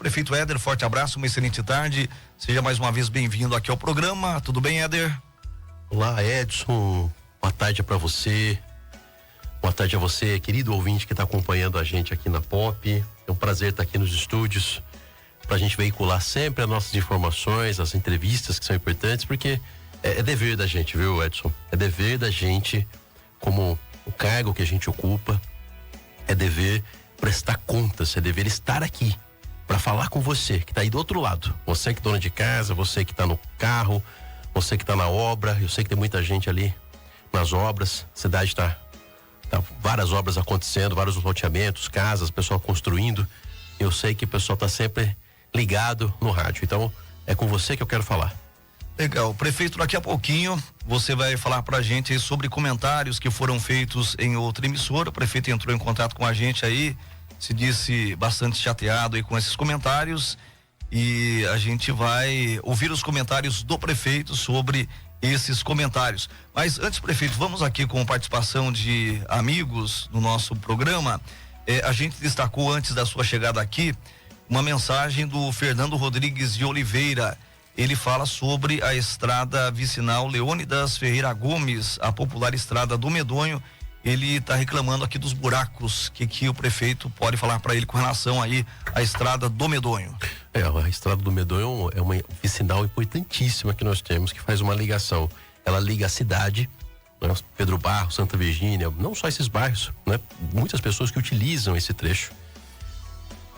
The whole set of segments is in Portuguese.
Prefeito Éder, forte abraço, uma excelente tarde. Seja mais uma vez bem-vindo aqui ao programa. Tudo bem, Éder? Olá, Edson. Boa tarde para você. Boa tarde a você, querido ouvinte que está acompanhando a gente aqui na Pop. É um prazer estar aqui nos estúdios para a gente veicular sempre as nossas informações, as entrevistas que são importantes, porque é dever da gente, viu, Edson? É dever da gente, como o cargo que a gente ocupa, é dever prestar contas, é dever estar aqui para falar com você que está aí do outro lado. Você que é dona de casa, você que está no carro, você que está na obra. Eu sei que tem muita gente ali nas obras. A cidade tá várias obras acontecendo, vários loteamentos, casas, pessoal construindo. Eu sei que o pessoal está sempre ligado no rádio. Então, é com você que eu quero falar. Legal. Prefeito, daqui a pouquinho você vai falar pra gente aí sobre comentários que foram feitos em outra emissora. O prefeito entrou em contato com a gente aí, se disse bastante chateado aí com esses comentários, e a gente vai ouvir os comentários do prefeito sobre esses comentários. Mas antes, prefeito, vamos aqui com participação de amigos no nosso programa. A gente destacou antes da sua chegada aqui uma mensagem do Fernando Rodrigues de Oliveira. Ele fala sobre a estrada vicinal Leônidas Ferreira Gomes, a popular estrada do Medonho. Ele está reclamando aqui dos buracos, que o prefeito pode falar para ele com relação aí à estrada do Medonho. A estrada do Medonho é uma vicinal importantíssima que nós temos, que faz uma ligação. Ela liga a cidade, né, Pedro Barros, Santa Virgínia, não só esses bairros, né? Muitas pessoas que utilizam esse trecho.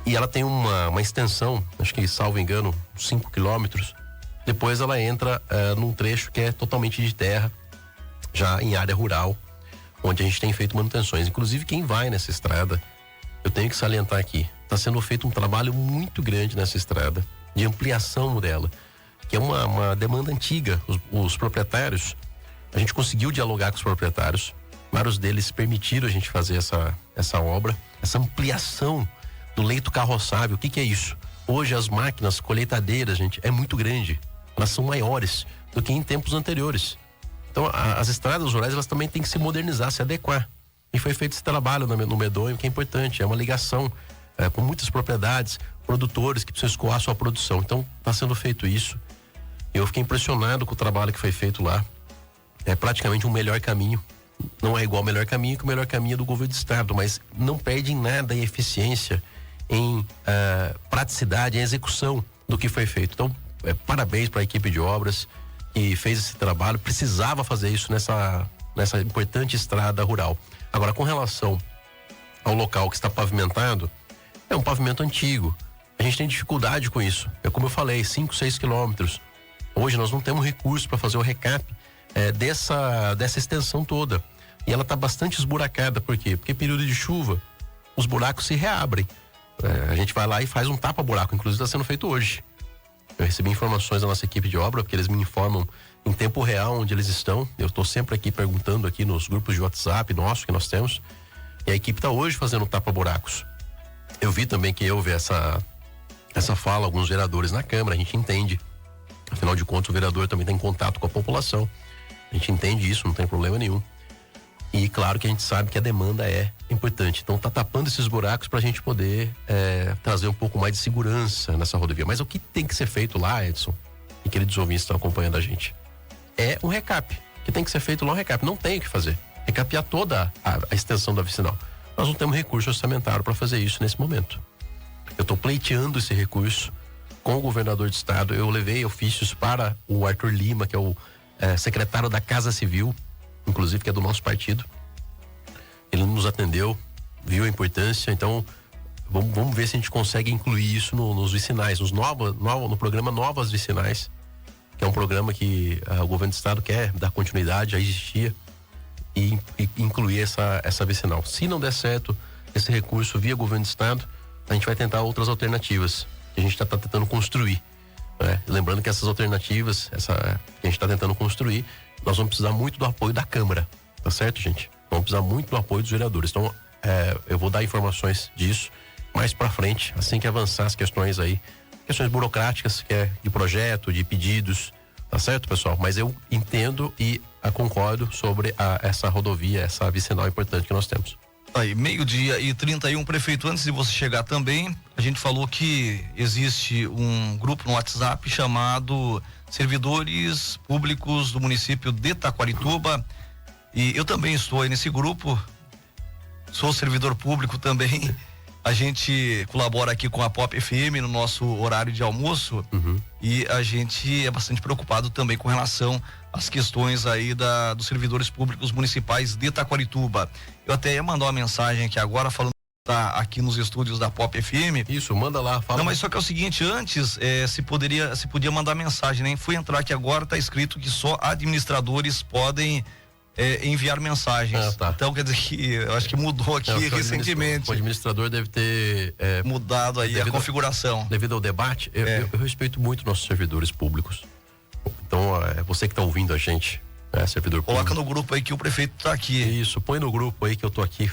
E ela tem uma extensão, acho que, salvo engano, 5 quilômetros. Depois ela entra num trecho que é totalmente de terra, já em área rural, onde a gente tem feito manutenções. Inclusive, quem vai nessa estrada, eu tenho que salientar aqui, está sendo feito um trabalho muito grande nessa estrada, de ampliação dela, que é uma demanda antiga. Os proprietários, a gente conseguiu dialogar com os proprietários, vários deles permitiram a gente fazer essa obra, essa ampliação do leito carroçável. O que é isso? Hoje as máquinas colheitadeiras, gente, é muito grande. Elas são maiores do que em tempos anteriores. Então, as estradas rurais, elas também têm que se modernizar, se adequar. E foi feito esse trabalho no Medonho, que é importante. É uma ligação com muitas propriedades, produtores que precisam escoar a sua produção. Então, está sendo feito isso. Eu fiquei impressionado com o trabalho que foi feito lá. É praticamente um melhor caminho. Não é igual ao melhor caminho, que o melhor caminho é do governo do estado, mas não perde em nada em eficiência, em praticidade, em execução do que foi feito. Então, parabéns para a equipe de obras que fez esse trabalho. Precisava fazer isso nessa importante estrada rural. Agora, com relação ao local que está pavimentado, é um pavimento antigo. A gente tem dificuldade com isso. É como eu falei, 5, 6 quilômetros. Hoje nós não temos recurso para fazer o recap dessa extensão toda. E ela está bastante esburacada. Por quê? Porque período de chuva, os buracos se reabrem. A gente vai lá e faz um tapa-buraco. Inclusive está sendo feito hoje. Eu recebi informações da nossa equipe de obra, porque eles me informam em tempo real onde eles estão. Eu estou sempre aqui perguntando aqui nos grupos de WhatsApp nosso que nós temos. E a equipe está hoje fazendo tapa-buracos. Eu vi também que houve essa fala, alguns vereadores na Câmara, a gente entende. Afinal de contas, o vereador também tem contato com a população. A gente entende isso, não tem problema nenhum. E claro que a gente sabe que a demanda é importante. Então tá tapando esses buracos para a gente poder trazer um pouco mais de segurança nessa rodovia. Mas o que tem que ser feito lá, Edson, e queridos ouvintes que estão acompanhando a gente, é um recap. Que tem que ser feito lá um recap. Não tem o que fazer. Recapear toda a extensão da vicinal. Nós não temos recurso orçamentário para fazer isso nesse momento. Eu estou pleiteando esse recurso com o governador de estado. Eu levei ofícios para o Arthur Lima, que é o secretário da Casa Civil, inclusive, que é do nosso partido. Ele nos atendeu, viu a importância. Então vamos ver se a gente consegue incluir isso nos vicinais, no programa Novas Vicinais, que é um programa que o governo do estado quer dar continuidade, já existia, e incluir essa vicinal. Se não der certo esse recurso via governo do estado, a gente vai tentar outras alternativas que a gente está tentando construir, né? Lembrando que essas alternativas que a gente está tentando construir, nós vamos precisar muito do apoio da Câmara, tá certo, gente? Vamos precisar muito do apoio dos vereadores. Então, eu vou dar informações disso mais pra frente, assim que avançar as questões burocráticas, que é de projeto, de pedidos, tá certo, pessoal? Mas eu entendo e concordo sobre essa rodovia, essa vicinal importante que nós temos. Aí, 12:31, prefeito, antes de você chegar também, a gente falou que existe um grupo no WhatsApp chamado Servidores Públicos do município de Taquarituba, e eu também estou aí nesse grupo, sou servidor público também. A gente colabora aqui com a Pop FM no nosso horário de almoço, e a gente é bastante preocupado também com relação às questões aí dos servidores públicos municipais de Taquarituba. Eu até ia mandar uma mensagem aqui agora falando que tá aqui nos estúdios da Pop FM. Isso, manda lá, fala. Não, mas só que é o seguinte, antes se podia mandar mensagem, né? Fui entrar aqui agora, tá escrito que só administradores podem enviar mensagens. Tá. Então quer dizer que eu acho que mudou aqui recentemente. O administrador deve ter mudado aí a configuração. Devido ao debate, eu respeito muito nossos servidores públicos. Então, você que está ouvindo a gente, servidor público. Coloca no grupo aí que o prefeito está aqui. Isso, põe no grupo aí que eu tô aqui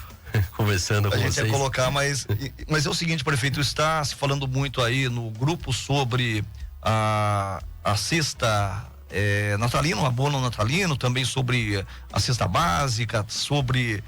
conversando com vocês. A gente ia colocar, mas é o seguinte, prefeito, está se falando muito aí no grupo sobre a cesta natalino, o abono natalino, também sobre a cesta básica, sobre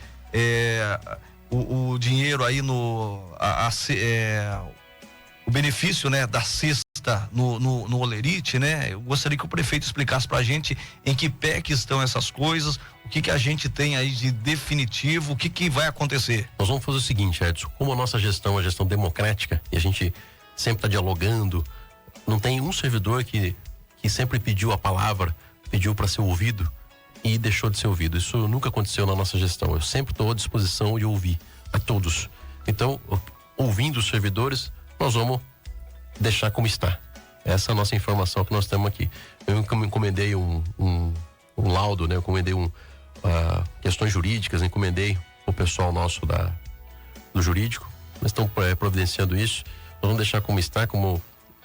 o dinheiro aí o benefício, né, da cesta no Olerite, né? Eu gostaria que o prefeito explicasse pra gente em que pé que estão essas coisas, o que a gente tem aí de definitivo, o que vai acontecer. Nós vamos fazer o seguinte, Edson, como a nossa gestão é uma gestão democrática e a gente sempre está dialogando, não tem um servidor que sempre pediu a palavra, pediu para ser ouvido e deixou de ser ouvido. Isso nunca aconteceu na nossa gestão. Eu sempre estou à disposição de ouvir a todos. Então, ouvindo os servidores, nós vamos deixar como está. Essa é a nossa informação que nós temos aqui. Eu encomendei um laudo, né? Eu encomendei questões jurídicas, encomendei o pessoal nosso do jurídico. Nós estamos providenciando isso. Nós vamos deixar como está, como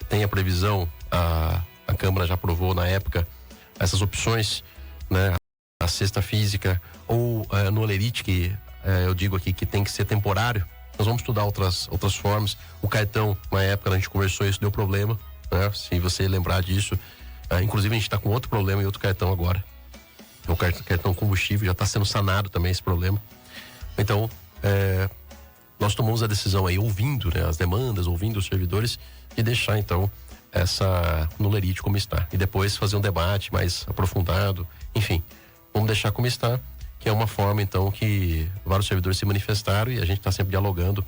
tem a previsão, a Câmara já aprovou na época essas opções, né? A cesta física ou no Olerite, que eu digo aqui que tem que ser temporário. Nós vamos estudar outras formas. O cartão, na época a gente conversou isso, deu problema, né? Se você lembrar disso, inclusive a gente está com outro problema em outro cartão agora. O cartão combustível já está sendo sanado também esse problema. Então, nós tomamos a decisão aí, ouvindo, né, as demandas, ouvindo os servidores, de deixar então essa no Olerite como está. E depois fazer um debate mais aprofundado. Enfim, vamos deixar como está, que é uma forma então que vários servidores se manifestaram e a gente está sempre dialogando.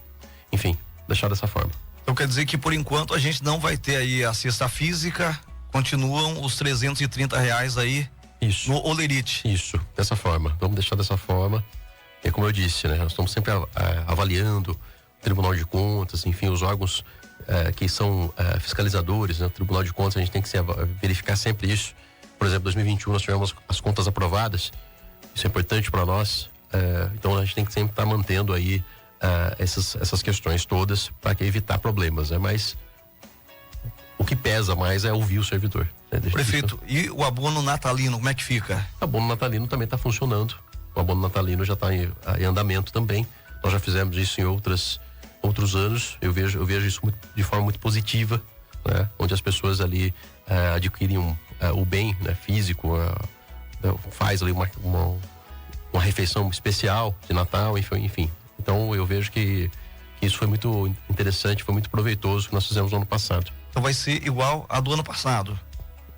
Enfim, deixar dessa forma. Então quer dizer que por enquanto a gente não vai ter aí a cesta física, continuam os R$330 aí. Isso. No Olerite. Isso, dessa forma. Vamos deixar dessa forma. E como eu disse, né? Nós estamos sempre avaliando o Tribunal de Contas, enfim, os órgãos que são fiscalizadores, né? O Tribunal de Contas, a gente tem que verificar sempre isso. Por exemplo, 2021 nós tivemos as contas aprovadas. Isso é importante para nós. Então a gente tem que sempre estar mantendo aí essas questões todas para evitar problemas, né? Mas o que pesa mais é ouvir o servidor. Né? Prefeito, e o abono natalino, como é que fica? O abono natalino também está funcionando. O abono natalino já está em andamento também. Nós já fizemos isso em outros anos. Eu vejo isso de forma muito positiva, né? Onde as pessoas ali adquirem o bem, né, físico, faz ali uma refeição especial de Natal, enfim. Então eu vejo que isso foi muito interessante, foi muito proveitoso que nós fizemos no ano passado. Então vai ser igual a do ano passado?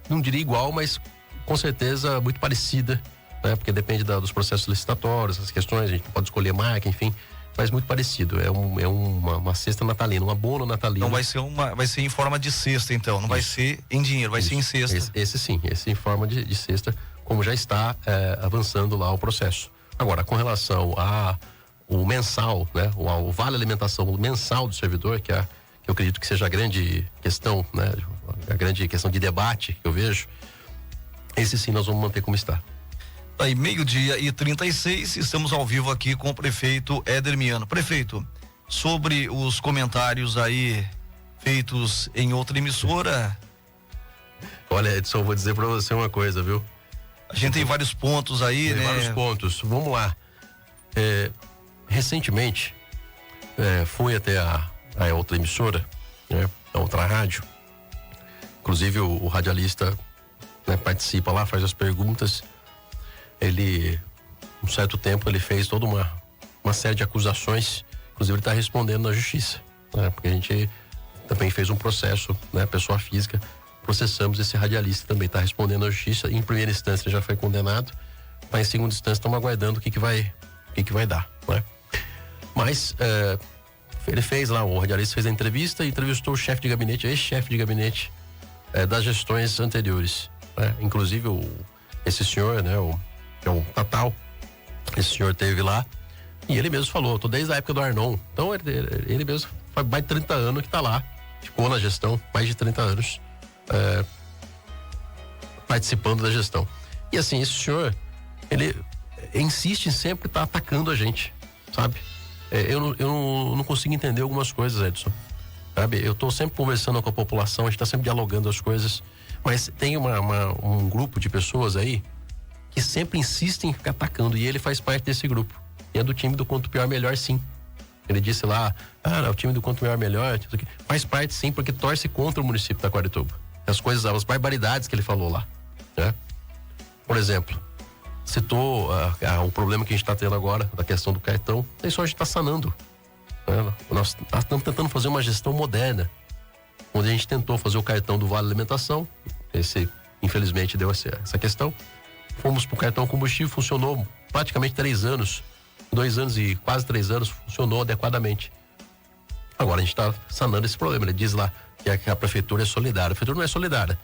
Não diria igual, mas com certeza muito parecida, né? Porque depende dos processos licitatórios, as questões, a gente pode escolher marca, enfim, mas muito parecido. É uma cesta natalina, um abono natalino. Então vai ser em forma de cesta, então, não vai ser em dinheiro, vai ser em cesta. Esse em forma de cesta, como já está avançando lá o processo. Agora, com relação o mensal, né? O vale alimentação mensal do servidor, que eu acredito que seja a grande questão, né? A grande questão de debate que eu vejo, esse sim nós vamos manter como está. Aí, 12:36, estamos ao vivo aqui com o prefeito Éder Miano. Prefeito, sobre os comentários aí feitos em outra emissora. Olha, Edson, vou dizer para você uma coisa, viu? A gente tem vários pontos aí, né? Vários pontos. Vamos lá. Recentemente, fui até a outra emissora, né? A outra rádio. Inclusive o radialista, né, participa lá, faz as perguntas. Ele, um certo tempo, ele fez toda uma uma série de acusações, inclusive ele está respondendo na justiça, né? Porque a gente também fez um processo, né? Pessoa física, processamos esse radialista, também está respondendo na justiça. Em primeira instância já foi condenado, mas em segunda instância estamos aguardando o que vai dar, né? Mas ele fez lá, o radialista fez a entrevista e entrevistou o chefe de gabinete, ex-chefe de gabinete das gestões anteriores, né? Inclusive esse senhor, né? Que é o Tatal, esse senhor teve lá e ele mesmo falou, tô desde a época do Arnon. Então ele mesmo faz mais de 30 anos que tá lá, ficou na gestão, mais de 30 anos participando da gestão. E assim, esse senhor, ele insiste em sempre estar atacando a gente, sabe? Eu não consigo entender algumas coisas, Edson, sabe? Eu tô sempre conversando com a população, a gente tá sempre dialogando as coisas, mas tem um grupo de pessoas aí que sempre insistem em ficar atacando, e ele faz parte desse grupo. E é do time do Quanto Pior Melhor, sim. Ele disse lá, o time do Quanto Pior Melhor, faz parte sim, porque torce contra o município da Taquarituba. As barbaridades que ele falou lá, né? Por exemplo, citou o problema que a gente está tendo agora, da questão do cartão. Isso a gente está sanando, né? Nós estamos tentando fazer uma gestão moderna, onde a gente tentou fazer o cartão do Vale Alimentação, esse infelizmente deu essa questão. Fomos para o cartão combustível, funcionou praticamente 3 anos, 2 anos e quase 3 anos, funcionou adequadamente. Agora a gente está sanando esse problema. Ele diz lá que a prefeitura é solidária. A prefeitura não é solidária.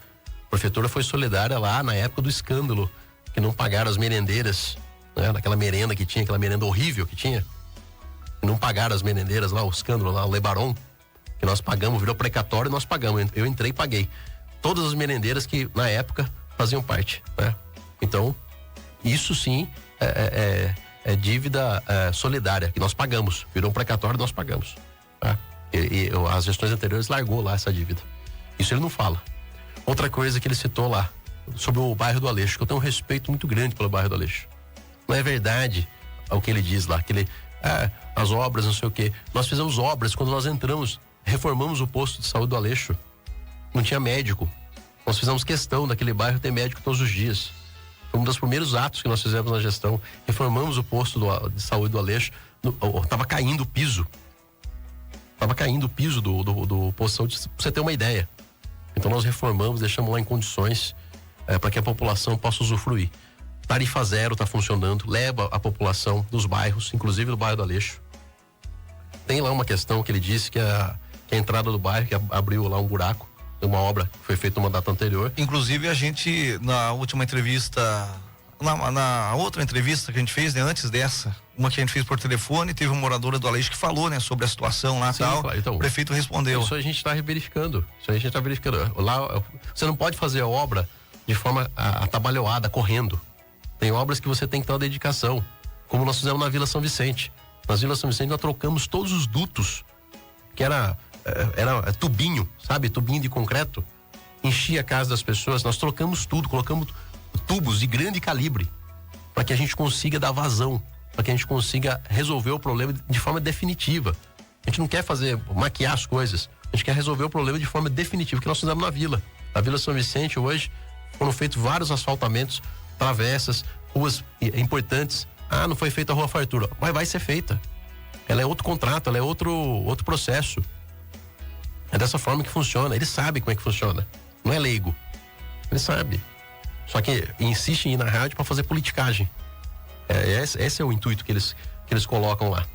A prefeitura foi solidária lá na época do escândalo, que não pagaram as merendeiras, né? Naquela merenda que tinha, aquela merenda horrível que tinha. Não pagaram as merendeiras lá, o escândalo lá, o Lebaron, que nós pagamos, virou precatório e nós pagamos. Eu entrei e paguei. Todas as merendeiras que na época faziam parte, né? Então, isso sim é dívida solidária, que nós pagamos. Virou um precatório e nós pagamos, tá? E as gestões anteriores largou lá essa dívida. Isso ele não fala. Outra coisa que ele citou lá, sobre o bairro do Aleixo, que eu tenho um respeito muito grande pelo bairro do Aleixo. Não é verdade o que ele diz lá, que ele, as obras, não sei o quê. Nós fizemos obras quando nós entramos, reformamos o posto de saúde do Aleixo. Não tinha médico. Nós fizemos questão daquele bairro ter médico todos os dias. Foi um dos primeiros atos que nós fizemos na gestão. Reformamos o posto de saúde do Aleixo. Tava caindo o piso. Tava caindo o piso do posto de saúde, pra você ter uma ideia. Então nós reformamos, deixamos lá em condições para que a população possa usufruir. Tarifa zero está funcionando, leva a população dos bairros, inclusive do bairro do Aleixo. Tem lá uma questão que ele disse que a entrada do bairro, que abriu lá um buraco, uma obra que foi feita numa data anterior. Inclusive a gente, na última entrevista, na outra entrevista que a gente fez, né, antes dessa, uma que a gente fez por telefone, teve uma moradora do Aleixo que falou, né, sobre a situação lá e tal. Claro. Então, o prefeito respondeu. Isso a gente está verificando. Lá, você não pode fazer a obra de forma atabalhoada, correndo. Tem obras que você tem que ter uma dedicação, como nós fizemos na Vila São Vicente. Na Vila São Vicente nós trocamos todos os dutos, que era tubinho, sabe? Tubinho de concreto. Enchia a casa das pessoas, nós trocamos tudo, colocamos tubos de grande calibre, para que a gente consiga dar vazão, para que a gente consiga resolver o problema de forma definitiva. A gente não quer maquiar as coisas, a gente quer resolver o problema de forma definitiva, que nós fizemos na Vila. Na Vila São Vicente hoje foram feitos vários asfaltamentos, travessas, ruas importantes. Não foi feita a Rua Fartura, mas vai ser feita. Ela é outro contrato, ela é outro processo. É dessa forma que funciona. Ele sabe como é que funciona. Não é leigo. Ele sabe. Só que insiste em ir na rádio para fazer politicagem. Esse é o intuito que eles colocam lá.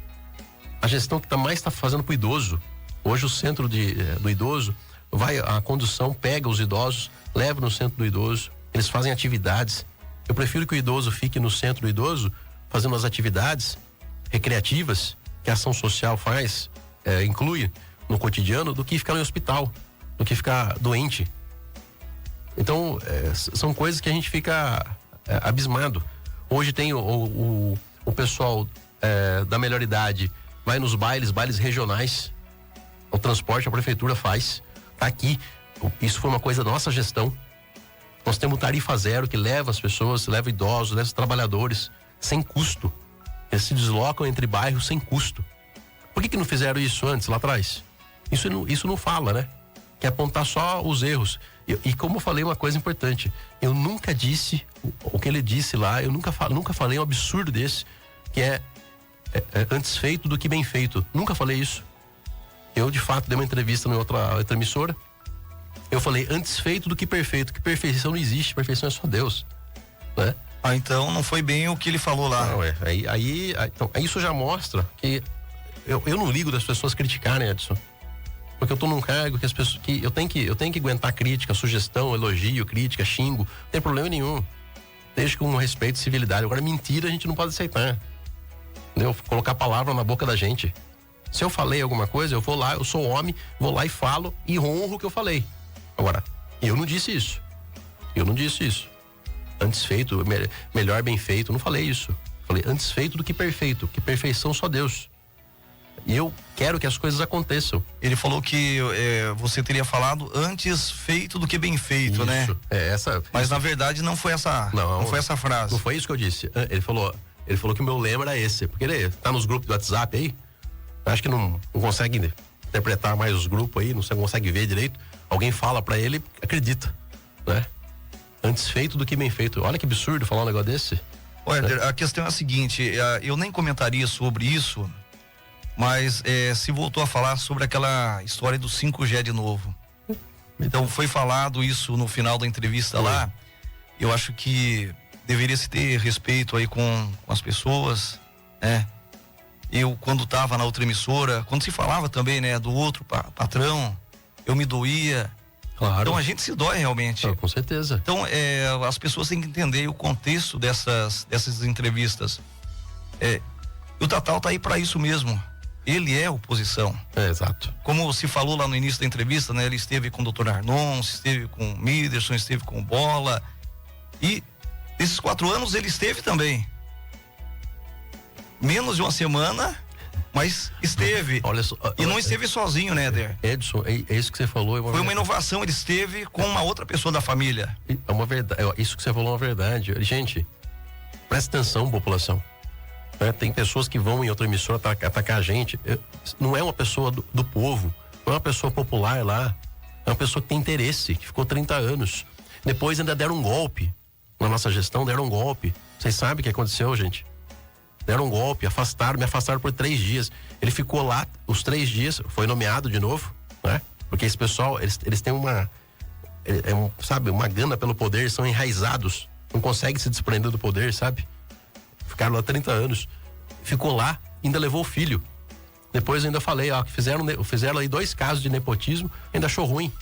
A gestão que mais está fazendo pro idoso. Hoje o centro do idoso a condução pega os idosos, leva no centro do idoso. Eles fazem atividades. Eu prefiro que o idoso fique no centro do idoso, fazendo as atividades recreativas que a ação social faz, inclui no cotidiano, do que ficar no hospital, do que ficar doente. Então, são coisas que a gente fica abismado. Hoje tem o pessoal da melhor idade, vai nos bailes regionais, o transporte a prefeitura faz, tá aqui. Isso foi uma coisa da nossa gestão. Nós temos tarifa zero que leva as pessoas, leva idosos, leva os trabalhadores, sem custo. Eles se deslocam entre bairros sem custo. Por que não fizeram isso antes, lá atrás? Isso não fala, né? Quer apontar só os erros. E como eu falei uma coisa importante, eu nunca disse o que ele disse lá, eu nunca falei um absurdo desse, que é antes feito do que bem feito. Nunca falei isso. Eu, de fato, dei uma entrevista em outra emissora. Eu falei, antes feito do que perfeito. Que perfeição não existe, perfeição é só Deus, né? Então não foi bem o que ele falou lá. Não, então, isso já mostra que eu não ligo das pessoas criticarem, Edson. Porque eu tô num cargo que as pessoas, que eu tenho que aguentar crítica, sugestão, elogio, crítica, xingo. Não tem problema nenhum. Desde com respeito e civilidade. Agora, mentira a gente não pode aceitar. Entendeu? Colocar palavra na boca da gente. Se eu falei alguma coisa, eu vou lá, eu sou homem, vou lá e falo e honro o que eu falei. Agora, eu não disse isso. Antes feito, melhor bem feito, não falei isso. Falei, antes feito do que perfeito. Que perfeição só Deus. E eu quero que as coisas aconteçam. Ele falou que você teria falado antes feito do que bem feito, isso, né? Mas na verdade não foi essa, não foi essa frase. Não foi isso que eu disse. Ele falou que o meu lema era esse. Porque ele tá nos grupos do WhatsApp aí. Acho que não consegue interpretar mais os grupos aí, não consegue ver direito. Alguém fala pra ele, acredita, né? Antes feito do que bem feito. Olha que absurdo falar um negócio desse. Olha, a questão é a seguinte, eu nem comentaria sobre isso, mas se voltou a falar sobre aquela história do 5G de novo. Então foi falado isso no final da entrevista lá. Eu acho que deveria se ter respeito aí com as pessoas, né? Eu, quando estava na outra emissora, quando se falava também, né, do outro patrão, eu me doía. Claro. Então a gente se dói realmente. Com certeza. Então as pessoas têm que entender o contexto dessas entrevistas. O Tatal tá aí para isso mesmo. Ele é oposição. Exato. Como se falou lá no início da entrevista, né? Ele esteve com o Dr. Arnon, esteve com o Miderson, esteve com o Bola. E esses 4 anos ele esteve também. Menos de uma semana, mas esteve. Olha só, e não esteve sozinho, né, Éder? Edson, é isso que você falou. Foi uma inovação, ele esteve com uma outra pessoa da família. É uma verdade, isso que você falou é uma verdade. Gente, presta atenção, população. Tem pessoas que vão em outra emissora atacar a gente. Não é uma pessoa do povo, não é uma pessoa popular lá. É uma pessoa que tem interesse, que ficou 30 anos. Depois ainda deram um golpe. Na nossa gestão, deram um golpe. Vocês sabem o que aconteceu, gente? Deram um golpe, me afastaram por 3 dias. Ele ficou lá os 3 dias, foi nomeado de novo, né? Porque esse pessoal, eles têm uma gana pelo poder, eles são enraizados, não conseguem se desprender do poder, sabe? Ficaram lá 30 anos. Ficou lá, ainda levou o filho. Depois eu ainda falei, fizeram aí 2 casos de nepotismo, ainda achou ruim.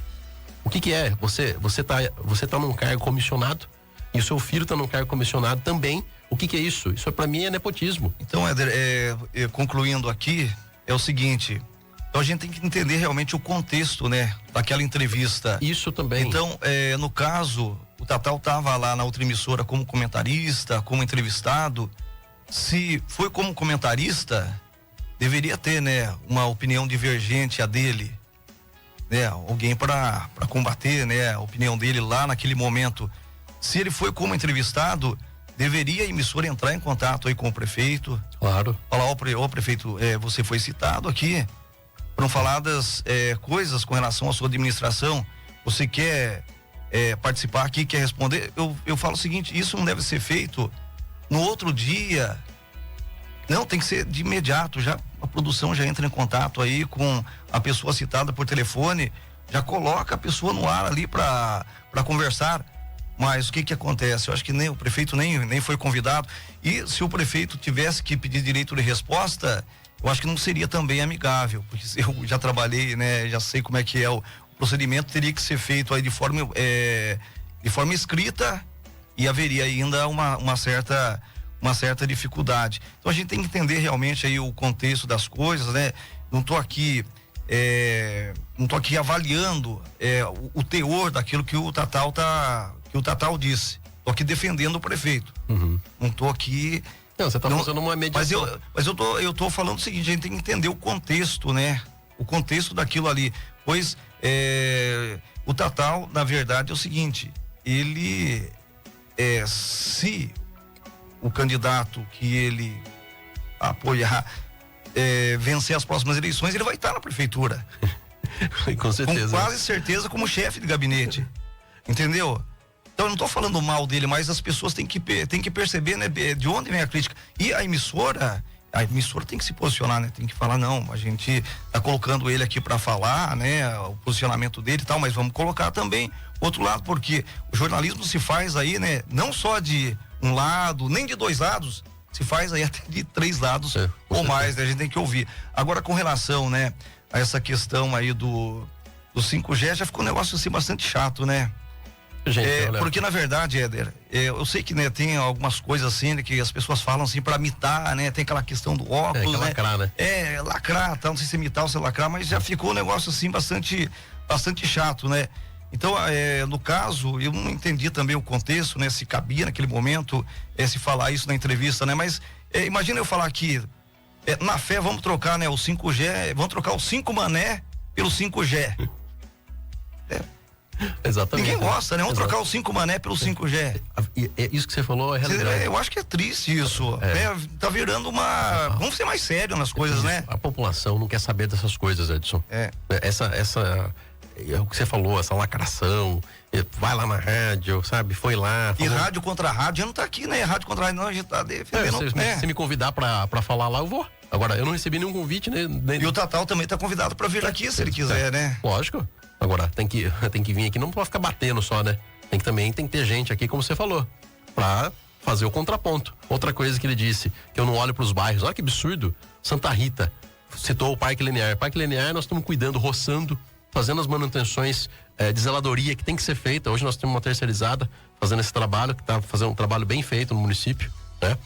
O que é? Você tá num cargo comissionado e o seu filho tá num cargo comissionado também. O que é isso? Isso pra mim é nepotismo. Então, Éder, concluindo aqui, é o seguinte, então a gente tem que entender realmente o contexto, né, daquela entrevista. Isso também. Então, no caso, o Tatal tava lá na outra emissora como comentarista, como entrevistado. Se foi como comentarista, deveria ter, né, uma opinião divergente a dele, né, alguém para combater, né, a opinião dele lá naquele momento. Se ele foi como entrevistado, deveria a emissora entrar em contato aí com o prefeito. Claro. Falar, ó, prefeito, você foi citado aqui. Foram faladas coisas com relação à sua administração. Você quer participar aqui, quer responder? Eu falo o seguinte, isso não deve ser feito no outro dia. Não, tem que ser de imediato. Já a produção já entra em contato aí com a pessoa citada por telefone, já coloca a pessoa no ar ali para conversar. Mas o que acontece? Eu acho que nem o prefeito nem foi convidado. E se o prefeito tivesse que pedir direito de resposta, eu acho que não seria também amigável, porque eu já trabalhei, né? Já sei como é que é o procedimento, teria que ser feito aí de forma escrita e haveria ainda uma certa dificuldade. Então a gente tem que entender realmente aí o contexto das coisas, né? Não tô aqui avaliando o teor daquilo que o Tatal disse. Tô aqui defendendo o prefeito. Uhum. Não tô aqui. Não, você tá fazendo uma mediação. Mas eu tô falando o seguinte, a gente tem que entender o contexto, né? O contexto daquilo ali. Pois o Tatal, na verdade, é o seguinte, ele se o candidato que ele apoiar vencer as próximas eleições, ele vai estar na prefeitura. Com certeza. Com quase certeza como chefe de gabinete. Entendeu? Então eu não estou falando mal dele, mas as pessoas têm que perceber, né, de onde vem a crítica. E a emissora, a emissora tem que se posicionar, né? Tem que falar, não, a gente tá colocando ele aqui para falar, né? O posicionamento dele e tal, mas vamos colocar também outro lado, porque o jornalismo se faz aí, né? Não só de um lado, nem de dois lados, se faz aí até de três lados ou mais, né? A gente tem que ouvir. Agora, com relação, né, a essa questão aí do 5G, já ficou um negócio assim bastante chato, né? Gente, porque na verdade, Éder, eu sei que, né, tem algumas coisas assim, né, que as pessoas falam assim para mitar, né? Tem aquela questão do óculos, né? Lacrar, né? Lacrar, tá? Não sei se é mitar ou se é lacrar, mas já ficou um negócio assim bastante chato, né? Então, no caso, eu não entendi também o contexto, né? Se cabia naquele momento, se falar isso na entrevista, né? Mas imagina eu falar aqui, na fé vamos trocar, né? O 5G, vamos trocar o 5 mané pelo 5G. Exatamente. Ninguém gosta, né? Vamos trocar o 5 mané pelo 5G. Isso que você falou é realidade. Eu acho que é triste isso. Tá virando uma... Vamos ser mais sérios nas coisas, né? A população não quer saber dessas coisas, Edson. O que você falou, essa lacração, vai lá na rádio, sabe? Foi lá. Falou... E rádio contra rádio não tá aqui, né? Rádio contra rádio não, a gente tá defendendo. Se me convidar pra falar lá, eu vou. Agora, eu não recebi nenhum convite, né? E o Tatal também tá convidado pra vir aqui, se ele quiser, né? Lógico. Agora, tem que vir aqui, não pode ficar batendo só, né? Tem que ter gente aqui, como você falou, pra fazer o contraponto. Outra coisa que ele disse, que eu não olho pros bairros, olha que absurdo. Santa Rita citou o Parque Linear. Parque Linear nós estamos cuidando, roçando, fazendo as manutenções de zeladoria que tem que ser feita. Hoje nós temos uma terceirizada fazendo esse trabalho, que tá fazendo um trabalho bem feito no município, né?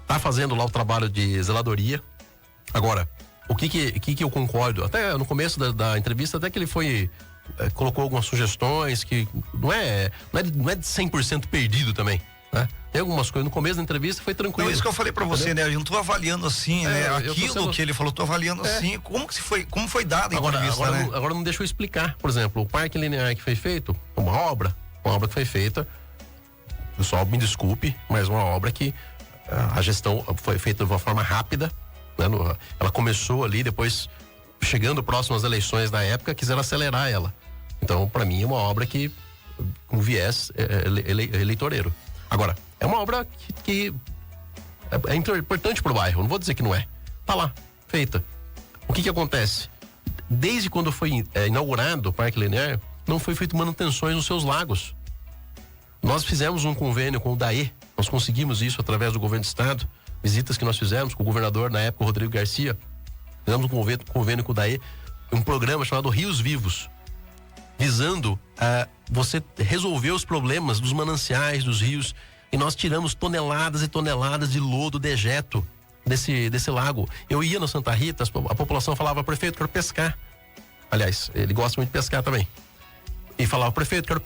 Tá fazendo lá o trabalho de zeladoria. Agora, o que eu concordo, até no começo da entrevista, até que ele colocou algumas sugestões que não é de 100% perdido também, né? Tem algumas coisas, no começo da entrevista foi tranquilo. Então, isso que eu falei pra você, né? Eu não tô avaliando assim, né? Aquilo que ele falou, tô avaliando assim, como foi dado a entrevista, né? Agora não deixa eu explicar. Por exemplo, o Parque Linear que foi feito, uma obra que foi feita, pessoal, me desculpe, mas uma obra que a gestão foi feita de uma forma rápida, né? Ela começou ali, depois, chegando próximo às eleições da época, quiseram acelerar ela. Então, para mim, é uma obra que com viés eleitoreiro. Agora, é uma obra que é importante pro bairro, não vou dizer que não é. Tá lá, feita. O que acontece? Desde quando foi inaugurado o Parque Linear, não foi feito manutenções nos seus lagos. Nós fizemos um convênio com o DAE, nós conseguimos isso através do governo do estado, visitas que nós fizemos com o governador, na época, o Rodrigo Garcia. Fizemos um convênio com o DAE, um programa chamado Rios Vivos, visando você resolver os problemas dos mananciais, dos rios, e nós tiramos toneladas e toneladas de lodo, dejeto desse lago. Eu ia no Santa Rita, a população falava, prefeito, quero pescar. Aliás, ele gosta muito de pescar também. E falava, prefeito, quero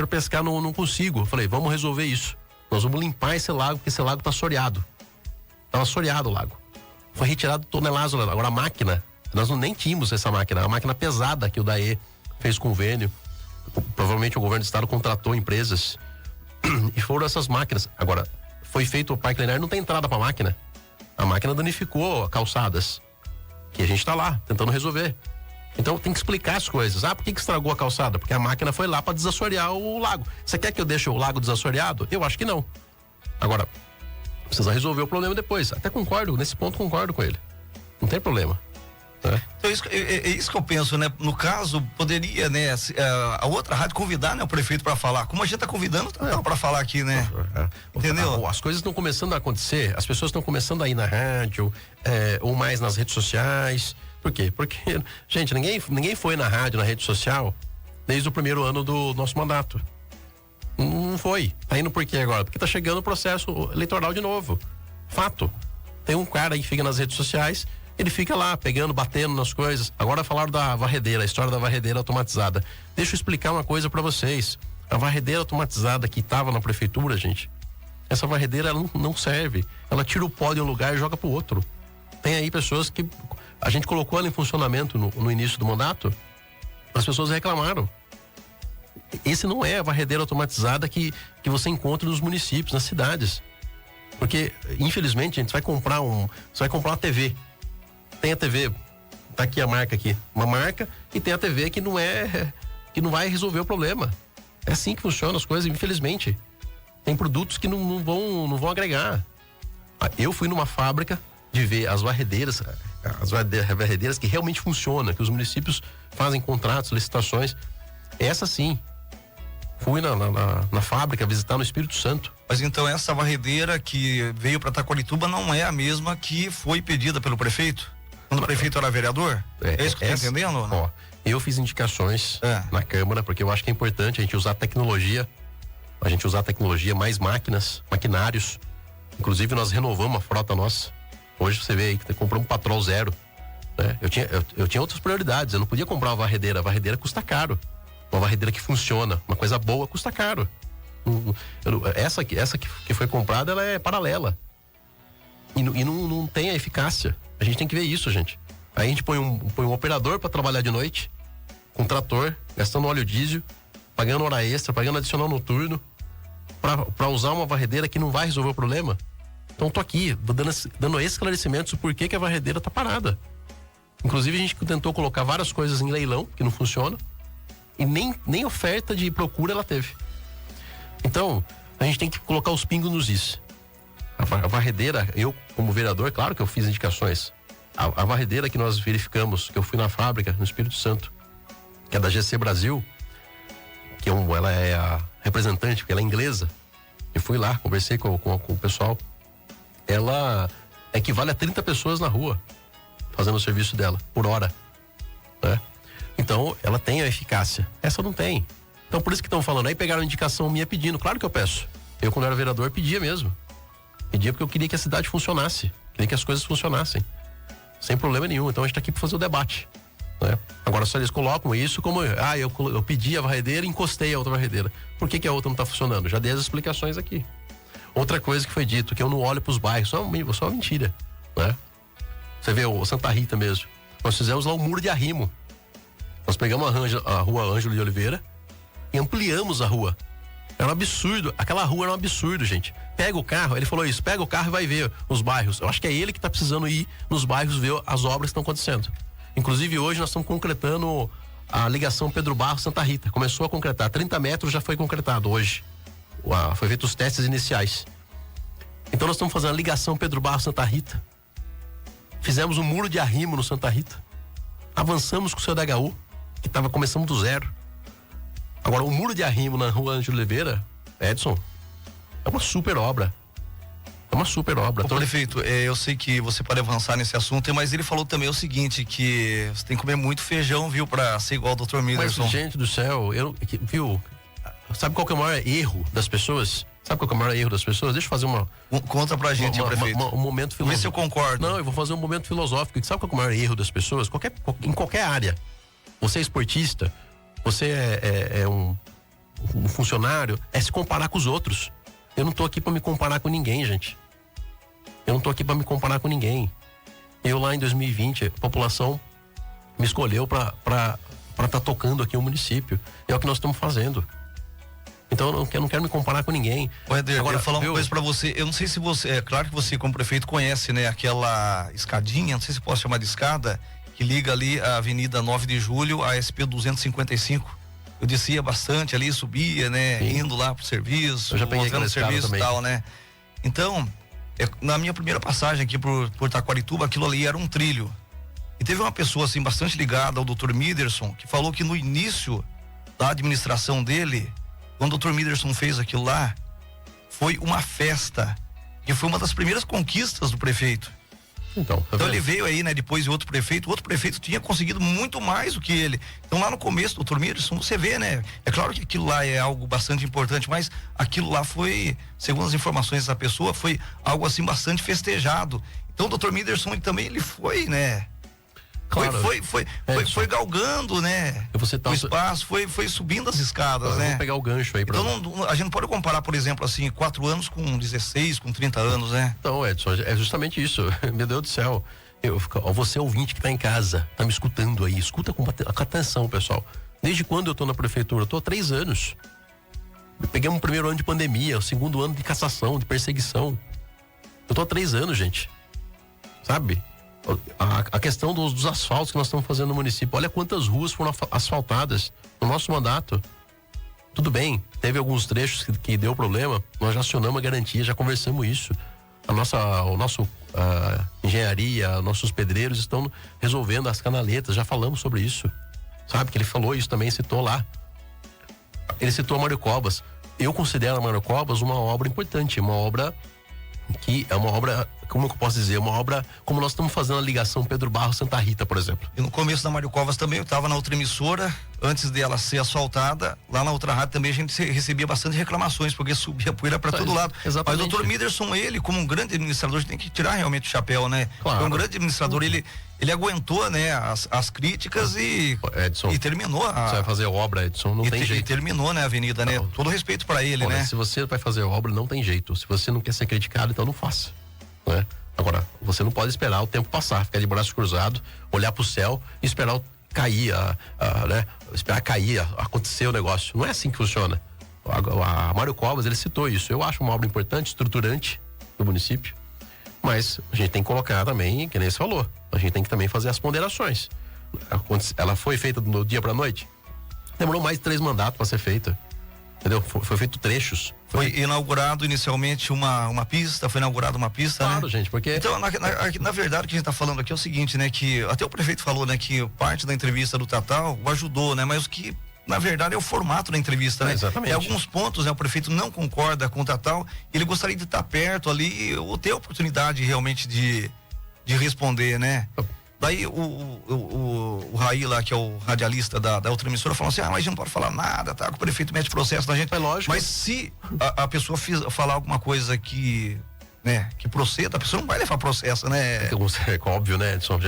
pescar, não consigo. Eu falei, vamos resolver isso. Nós vamos limpar esse lago, porque esse lago tá assoreado. Tava assoreado o lago. Foi retirado toneladas. Agora a máquina, nós nem tínhamos essa máquina, a máquina pesada que o DAE fez convênio. Provavelmente o governo do estado contratou empresas e foram essas máquinas. Agora, foi feito o Parque Linear, não tem entrada pra máquina. A máquina danificou calçadas, que a gente tá lá, tentando resolver. Então tem que explicar as coisas. Por que estragou a calçada? Porque a máquina foi lá para desassorear o lago. Você quer que eu deixe o lago desassoreado? Eu acho que não. Agora, precisa resolver o problema depois. Até concordo, nesse ponto concordo com ele. Não tem problema. Então é isso que eu penso, né? No caso, poderia, né, a outra rádio convidar, né, o prefeito para falar. Como a gente tá convidando para falar aqui, né? Entendeu? As coisas estão começando a acontecer, as pessoas estão começando a ir na rádio, ou mais nas redes sociais. Por quê? Porque, gente, ninguém foi na rádio, na rede social, desde o primeiro ano do nosso mandato. Não foi. Tá indo por quê agora? Porque tá chegando o processo eleitoral de novo. Fato. Tem um cara aí que fica nas redes sociais, ele fica lá, pegando, batendo nas coisas. Agora falaram da varredeira, a história da varredeira automatizada. Deixa eu explicar uma coisa pra vocês. A varredeira automatizada que tava na prefeitura, gente, essa varredeira ela não serve. Ela tira o pó de um lugar e joga pro outro. Tem aí pessoas que a gente colocou ela em funcionamento no início do mandato, as pessoas reclamaram. Esse não é a varredeira automatizada que você encontra nos municípios, nas cidades. Porque, infelizmente, gente, você vai comprar uma TV. Tem a TV, tá aqui a marca aqui, uma marca, e tem a TV que não vai resolver o problema. É assim que funcionam as coisas, infelizmente. Tem produtos que não vão agregar. Eu fui numa fábrica de ver as varredeiras que realmente funcionam, que os municípios fazem contratos, licitações. Essa sim. Fui na fábrica visitar no Espírito Santo. Mas então essa varredeira que veio para Taquarituba não é a mesma que foi pedida pelo prefeito? Quando o prefeito era vereador? É isso que você está entendendo? Ou não? Ó, eu fiz indicações na Câmara, porque eu acho que é importante a gente usar tecnologia, mais máquinas, maquinários. Inclusive nós renovamos a frota nossa. Hoje você vê aí que compramos um Patrol Zero, né? Eu tinha outras prioridades, eu não podia comprar uma varredeira. A varredeira custa caro. Uma varredeira que funciona, uma coisa boa, custa caro. Essa que foi comprada, ela é paralela. E não tem a eficácia. A gente tem que ver isso, gente. Aí a gente põe um operador para trabalhar de noite, com trator, gastando óleo diesel, pagando hora extra, pagando adicional noturno, para usar uma varredeira que não vai resolver o problema. Então tô aqui, dando esclarecimentos do porquê que a varredeira tá parada. Inclusive a gente tentou colocar várias coisas em leilão, que não funciona. E nem oferta de procura ela teve. Então, a gente tem que colocar os pingos nos is. A varredeira, eu como vereador, claro que eu fiz indicações. A varredeira que nós verificamos, que eu fui na fábrica, no Espírito Santo, que é da GC Brasil, ela é a representante, porque ela é inglesa. Eu fui lá, conversei com o pessoal. Ela equivale a 30 pessoas na rua, fazendo o serviço dela, por hora, né? Então, ela tem a eficácia. Essa não tem. Então, por isso que estão falando. Aí pegaram a indicação minha pedindo. Claro que eu peço. Eu, quando era vereador, pedia mesmo. Pedia porque eu queria que a cidade funcionasse. Queria que as coisas funcionassem. Sem problema nenhum. Então, a gente está aqui para fazer o debate, né? Agora, só eles colocam isso como... eu pedi a varredeira e encostei a outra varredeira. Por que a outra não está funcionando? Já dei as explicações aqui. Outra coisa que foi dito, que eu não olho para os bairros. Só uma mentira, né? Você vê o Santa Rita mesmo. Nós fizemos lá um muro de arrimo. Nós pegamos a rua Ângelo de Oliveira e ampliamos a rua. Era um absurdo. Aquela rua era um absurdo, gente. Pega o carro, ele falou isso, pega o carro e vai ver os bairros. Eu acho que é ele que está precisando ir nos bairros ver as obras que estão acontecendo. Inclusive hoje nós estamos concretando a ligação Pedro Barro Santa Rita. Começou a concretar, 30 metros já foi concretado hoje. Foi feito os testes iniciais. Então nós estamos fazendo a ligação Pedro Barro Santa Rita. Fizemos um muro de arrimo no Santa Rita. Avançamos com o CDHU, que começando do zero. Agora, o muro de arrimo na rua Ângelo Oliveira, Edson, é uma super obra. É uma super obra. Prefeito, eu sei que você pode avançar nesse assunto, mas ele falou também o seguinte, que você tem que comer muito feijão, viu, pra ser igual ao Dr. Miderson. Mas, gente do céu, viu, sabe qual que é o maior erro das pessoas? Deixa eu fazer conta pra gente, prefeito. Um momento filosófico. Vê se eu concordo. Não, eu vou fazer um momento filosófico. Sabe qual que é o maior erro das pessoas? Em qualquer área. Você é esportista, você é um funcionário, é se comparar com os outros. Eu não tô aqui pra me comparar com ninguém, gente. Eu não tô aqui pra me comparar com ninguém. Eu lá em 2020, a população me escolheu pra tá tocando aqui o município. É o que nós estamos fazendo. Então eu não quero me comparar com ninguém. Éder, agora eu vou falar uma coisa pra você. Eu não sei se você, é claro que você como prefeito conhece, né, aquela escadinha, não sei se posso chamar de escada, que liga ali a Avenida 9 de Julho a SP 255. Eu descia bastante ali, subia, né, Sim. Indo lá pro serviço, eu já peguei aquela serviço também. E tal, né? Então, na minha primeira passagem aqui por Taquarituba, aquilo ali era um trilho. E teve uma pessoa assim bastante ligada ao Dr. Miderson, que falou que no início da administração dele, quando o Dr. Miderson fez aquilo lá, foi uma festa, que foi uma das primeiras conquistas do prefeito. Então ele veio aí, né, depois de outro prefeito tinha conseguido muito mais do que ele. Então lá no começo do Dr. Miderson, você vê, né, é claro que aquilo lá é algo bastante importante, mas aquilo lá foi, segundo as informações da pessoa, foi algo assim bastante festejado. Então o Dr. Miderson também, ele foi, né, claro, foi galgando, né? O espaço, foi subindo as escadas, né? Vou pegar o gancho aí. Então a gente não pode comparar, por exemplo, assim, 4 anos com 16, com 30 anos, né? Então, Edson, é justamente isso. Meu Deus do céu. Você ouvinte que tá em casa, tá me escutando aí, escuta com atenção, pessoal. Desde quando eu tô na prefeitura? Eu tô há 3 anos. Eu peguei um primeiro ano de pandemia, o segundo ano de cassação, de perseguição. Eu tô há 3 anos, gente. Sabe? A questão dos asfaltos que nós estamos fazendo no município. Olha quantas ruas foram asfaltadas no nosso mandato. Tudo bem, teve alguns trechos que deu problema. Nós já acionamos a garantia, já conversamos isso. O nosso a engenharia, nossos pedreiros estão resolvendo as canaletas, já falamos sobre isso. Sabe que ele falou isso também, citou lá. Ele citou a Mário Covas. Eu considero a Mário Covas uma obra importante, uma obra que é uma obra, como eu posso dizer, uma obra como nós estamos fazendo a ligação Pedro Barros Santa Rita, por exemplo. E no começo da Mário Covas também, eu estava na outra emissora, antes dela ser asfaltada, lá na outra rádio também a gente recebia bastante reclamações, porque subia poeira para todo lado. Exatamente. Mas o doutor Miderson, ele, como um grande administrador, a gente tem que tirar realmente o chapéu, né? Claro. É um grande administrador, ele aguentou, né, as críticas Edson, e terminou. Você vai fazer obra, Edson, não tem jeito. E terminou, né, a avenida, né? Todo respeito para ele, olha, né? Se você vai fazer obra, não tem jeito. Se você não quer ser criticado, então não faça, né? Agora, você não pode esperar o tempo passar, ficar de braço cruzado, olhar pro céu e esperar cair, né? Esperar cair, acontecer o negócio. Não é assim que funciona. A Mário Covas, ele citou isso. Eu acho uma obra importante, estruturante do município, mas a gente tem que colocar também, que nem você falou, a gente tem que também fazer as ponderações. Ela foi feita do dia pra noite? Demorou mais de 3 mandatos para ser feita. Entendeu? Foi feito trechos. Foi inaugurado inicialmente uma pista, foi inaugurada uma pista, claro, né? Gente, porque... Então, na verdade, o que a gente tá falando aqui é o seguinte, né? Que até o prefeito falou, né? Que parte da entrevista do Tatal o ajudou, né? Mas o que, na verdade, é o formato da entrevista, né? Exatamente. Em alguns pontos, né? O prefeito não concorda com o Tatal, ele gostaria de estar perto ali, ou ter a oportunidade realmente de responder, né? Daí o Raí lá, que é o radialista da outra emissora, falou assim: mas a gente não pode falar nada, tá? Que o prefeito mete processo na gente. É lógico. Mas se a pessoa falar alguma coisa que proceda, a pessoa não vai levar processo, né? É óbvio, né, Edson?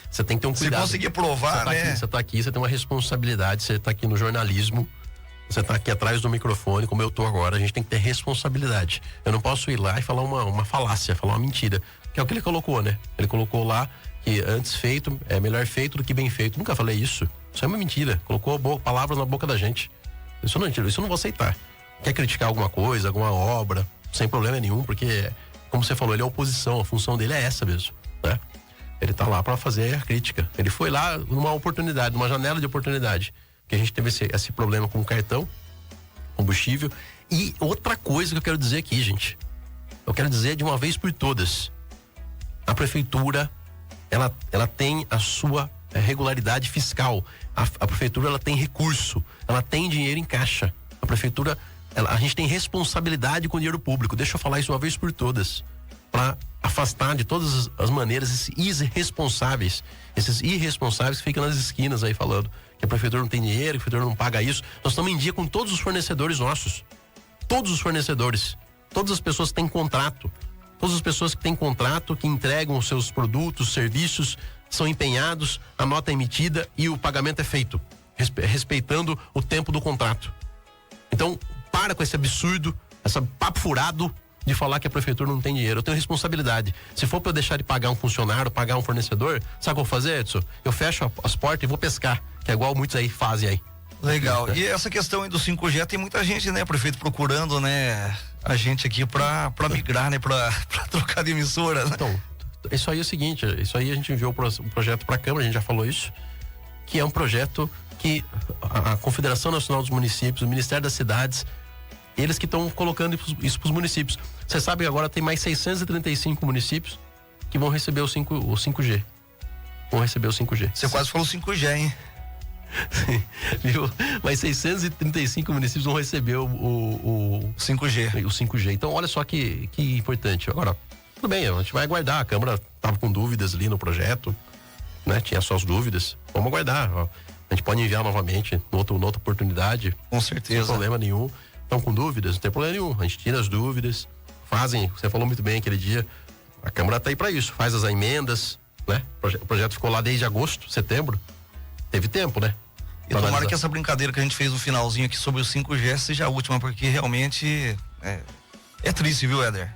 Você tem que ter um cuidado. Se conseguir provar, né? Você tá aqui, você tem uma responsabilidade, você tá aqui no jornalismo, você tá aqui atrás do microfone, como eu tô agora, a gente tem que ter responsabilidade. Eu não posso ir lá e falar uma falácia, falar uma mentira, que é o que ele colocou, né? Ele colocou lá que antes feito é melhor feito do que bem feito. Nunca falei isso. Isso é uma mentira. Colocou palavras na boca da gente. Isso não é mentira. Isso eu não vou aceitar. Quer criticar alguma coisa, alguma obra, sem problema nenhum, porque, como você falou, ele é oposição. A função dele é essa mesmo, né? Ele tá lá para fazer a crítica. Ele foi lá numa oportunidade, numa janela de oportunidade. Que a gente teve esse problema com o cartão, combustível. E outra coisa que eu quero dizer aqui, gente. Eu quero dizer de uma vez por todas. A prefeitura, ela tem a sua regularidade fiscal. A prefeitura, ela tem recurso, ela tem dinheiro em caixa. A prefeitura, a gente tem responsabilidade com o dinheiro público. Deixa eu falar isso uma vez por todas, para afastar de todas as maneiras esses irresponsáveis que ficam nas esquinas aí falando que a prefeitura não tem dinheiro, que a prefeitura não paga isso. Nós estamos em dia com todos os fornecedores nossos, todos os fornecedores, todas as pessoas que têm contrato. Todas as pessoas que têm contrato, que entregam os seus produtos, serviços, são empenhados, a nota é emitida e o pagamento é feito, respeitando o tempo do contrato. Então, para com esse absurdo, esse papo furado de falar que a prefeitura não tem dinheiro. Eu tenho responsabilidade. Se for para eu deixar de pagar um funcionário, pagar um fornecedor, sabe o que eu vou fazer, Edson? Eu fecho as portas e vou pescar, que é igual muitos aí fazem aí. Legal. E essa questão aí do 5G, tem muita gente, né, prefeito, procurando, né, a gente aqui pra migrar, né, pra trocar de emissora, né? Então, isso aí é o seguinte, isso aí a gente enviou o projeto pra Câmara, a gente já falou isso, que é um projeto que a Confederação Nacional dos Municípios, o Ministério das Cidades, eles que estão colocando isso pros municípios. Você sabe que agora tem mais 635 municípios que vão receber o 5G. Vão receber o 5G. Você quase falou 5G, hein? Viu? Mas 635 municípios vão receber o 5G. O 5G. Então, olha só que importante. Agora, tudo bem, a gente vai aguardar. A Câmara estava com dúvidas ali no projeto, né? Tinha suas dúvidas. Vamos aguardar. Ó. A gente pode enviar novamente noutra oportunidade. Com certeza. Sem problema nenhum. Estão com dúvidas? Não tem problema nenhum. A gente tira as dúvidas. Você falou muito bem aquele dia. A Câmara está aí para isso. Faz as emendas, né? O projeto ficou lá desde agosto, setembro. Teve tempo, né? E tomara que essa brincadeira que a gente fez no finalzinho aqui sobre o 5G seja a última, porque realmente é triste, viu, Éder?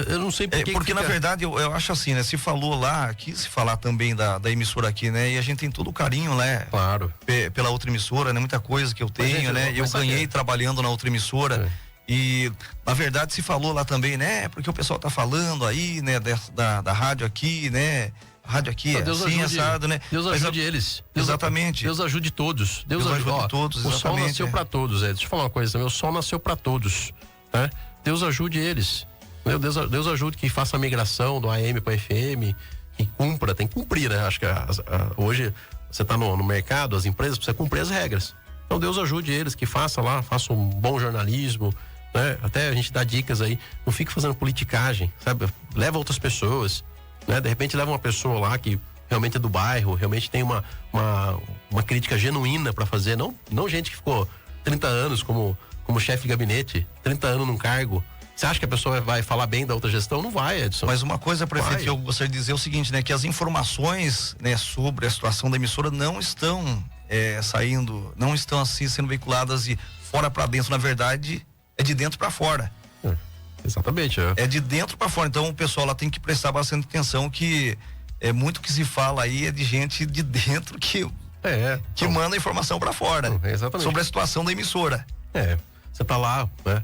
Eu não sei porque. Porque na verdade eu acho assim, né? Se falou lá, quis se falar também da emissora aqui, né? E a gente tem todo o carinho, né? Claro. Pela outra emissora, né? Muita coisa que eu tenho, né? Eu ganhei trabalhando na outra emissora. E na verdade se falou lá também, né? Porque o pessoal tá falando aí, né? Da rádio aqui, né? Rádio aqui é assim, assado, né? Deus ajude eles. Exatamente. Deus ajude todos. Deus ajude todos, exatamente. O sol nasceu para todos, Deixa eu falar uma coisa também, o sol nasceu para todos, né? Deus ajude eles, Deus ajude que faça a migração do AM para FM, que cumpra, tem que cumprir, né? Acho que hoje você está no mercado, as empresas precisam cumprir as regras. Então Deus ajude eles, que faça um bom jornalismo, né? Até a gente dá dicas aí, não fique fazendo politicagem, sabe? Leva outras pessoas, né? De repente leva uma pessoa lá que realmente é do bairro, realmente tem uma crítica genuína para fazer, não gente que ficou 30 anos como chefe de gabinete, 30 anos num cargo. Você acha que a pessoa vai falar bem da outra gestão? Não vai, Edson. Mas uma coisa, prefeito, que eu gostaria de dizer é o seguinte, né? Que as informações, né, sobre a situação da emissora não estão saindo, não estão assim sendo veiculadas de fora para dentro. Na verdade, é de dentro para fora. Exatamente. É de dentro para fora. Então o pessoal lá tem que prestar bastante atenção, que muito que se fala aí é de gente de dentro que manda a informação para fora. Exatamente. Sobre a situação da emissora. Você tá lá, né?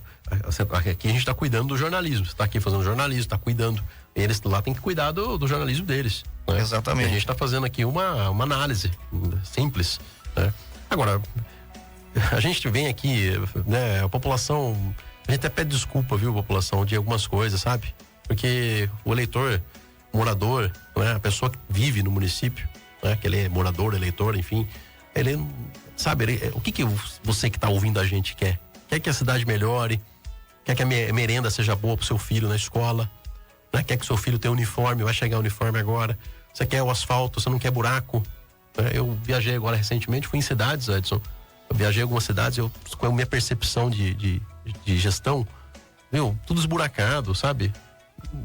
Aqui a gente tá cuidando do jornalismo. Você tá aqui fazendo jornalismo, tá cuidando. Eles lá tem que cuidar do jornalismo deles. Né? Exatamente. E a gente tá fazendo aqui uma análise simples, né? Agora, a gente vem aqui, né? A população, a gente até pede desculpa, viu, população, de algumas coisas, sabe? Porque o eleitor, morador, né? A pessoa que vive no município, né? Que ele é morador, eleitor, enfim, ele, sabe, o que você que tá ouvindo a gente quer? Quer que a cidade melhore? Quer que a merenda seja boa pro seu filho na escola? Né? Quer que seu filho tenha uniforme, vai chegar o uniforme agora? Você quer o asfalto, você não quer buraco? Né? Eu viajei agora recentemente, fui em cidades, Edson. Eu viajei em algumas cidades, com a minha percepção de gestão, tudo esburacado, sabe?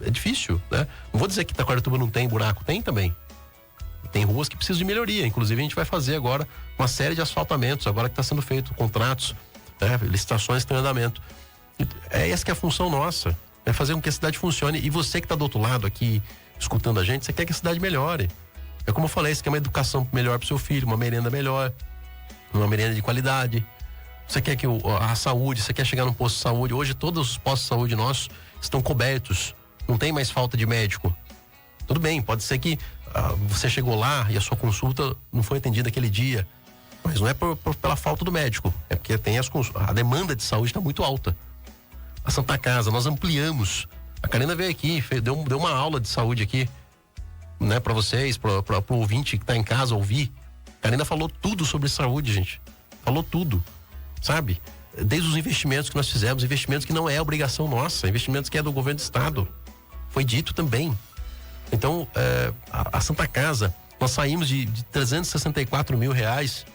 É difícil, né? Não vou dizer que Taquaratuba não tem buraco, tem também. Tem ruas que precisam de melhoria, inclusive a gente vai fazer agora uma série de asfaltamentos, agora que está sendo feito, contratos, licitações que estão em andamento. Essa que é a função nossa, é fazer com que a cidade funcione. E você que está do outro lado aqui, escutando a gente, você quer que a cidade melhore. É como eu falei, você quer uma educação melhor pro seu filho, uma merenda melhor, uma merenda de qualidade. Você quer que a saúde, você quer chegar num posto de saúde. Hoje todos os postos de saúde nossos estão cobertos, não tem mais falta de médico. Tudo bem, pode ser que você chegou lá e a sua consulta não foi atendida aquele dia, mas não é pela falta do médico, é porque tem a demanda de saúde está muito alta. A Santa Casa, nós ampliamos. A Karina veio aqui, deu uma aula de saúde aqui, né, para vocês, pro ouvinte que tá em casa ouvir. A Karina falou tudo sobre saúde, gente. Falou tudo, sabe? Desde os investimentos que nós fizemos, investimentos que não é obrigação nossa, investimentos que é do governo do estado. Foi dito também. Então, a Santa Casa, nós saímos de 364 mil reais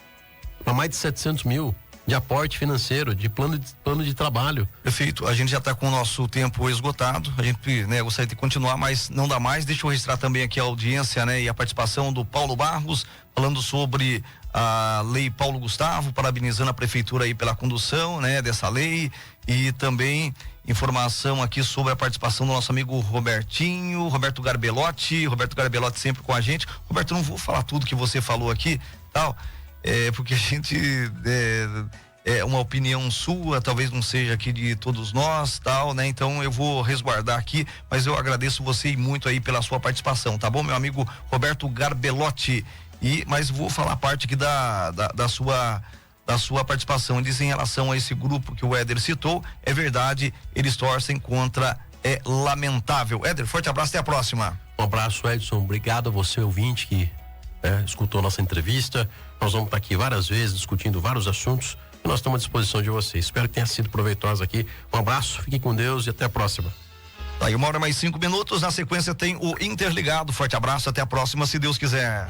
para mais de 700 mil de aporte financeiro, de plano de trabalho. Prefeito, a gente já está com o nosso tempo esgotado, a gente, né, gostaria de continuar, mas não dá mais. Deixa eu registrar também aqui a audiência, né, e a participação do Paulo Barros, falando sobre a lei Paulo Gustavo, parabenizando a prefeitura aí pela condução, né, dessa lei, e também informação aqui sobre a participação do nosso amigo Roberto Garbelotti sempre com a gente. Roberto, não vou falar tudo que você falou aqui, tal, porque a gente é uma opinião sua, talvez não seja aqui de todos nós, tal, né? Então eu vou resguardar aqui, mas eu agradeço você muito aí pela sua participação, tá bom, meu amigo Roberto Garbelotti? Mas vou falar parte aqui da sua participação. Diz em relação a esse grupo que o Éder citou, é verdade, eles torcem contra, é lamentável. Éder, forte abraço, até a próxima. Um abraço, Edson, obrigado a você, ouvinte, que escutou nossa entrevista. Nós vamos estar aqui várias vezes discutindo vários assuntos e nós estamos à disposição de vocês. Espero que tenha sido proveitosa aqui. Um abraço, fique com Deus e até a próxima. Tá aí, 1h mais 5 minutos. Na sequência tem o Interligado. Forte abraço, até a próxima, se Deus quiser.